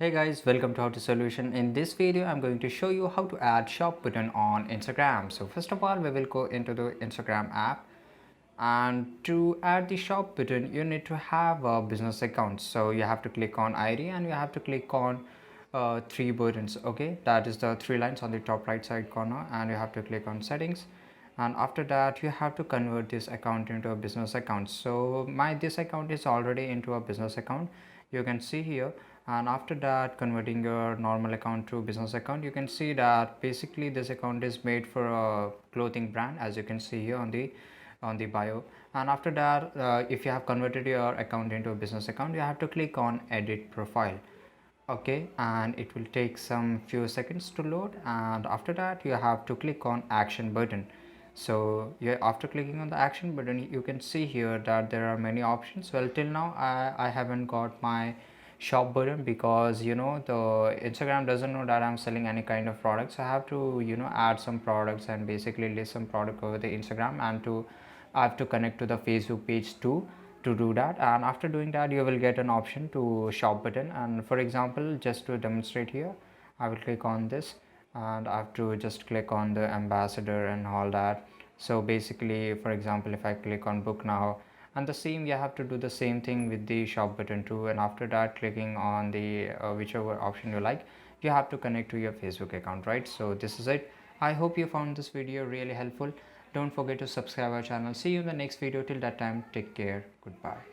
Hey guys, welcome to How to Solution. In this video, I'm going to show you how to add shop button on Instagram. So first of all, we will go into the Instagram app, and to add the shop button, you need to have a business account. So you have to click on ID and you have to click on three buttons. Okay, that is the three lines on the top right side corner, and you have to click on settings. And after that, you have to convert this account into a business account. So this account is already into a business account, you can see here. And after that, converting your normal account to business account, you can see that basically this account is made for a clothing brand, as you can see here on the bio. And after that, if you have converted your account into a business account, you have to click on edit profile. Okay, and it will take some few seconds to load, and after that you have to click on action button. So yeah, after clicking on the action button, you can see here that there are many options. Well, till now I haven't got my shop button because the Instagram doesn't know that I'm selling any kind of products. So I have to add some products and basically list some product over the Instagram, and I have to connect to the Facebook page too to do that. And after doing that, you will get an option to shop button. And for example, just to demonstrate here, I will click on this, and I have to just click on the ambassador and all that. So basically, for example, if I click on book now, and the same, you have to do the same thing with the shop button too. And after that, clicking on the whichever option you like, you have to connect to your Facebook account, right? So this is it. I hope you found this video really helpful. Don't forget to subscribe our channel. See you in the next video. Till that time, take care. Goodbye.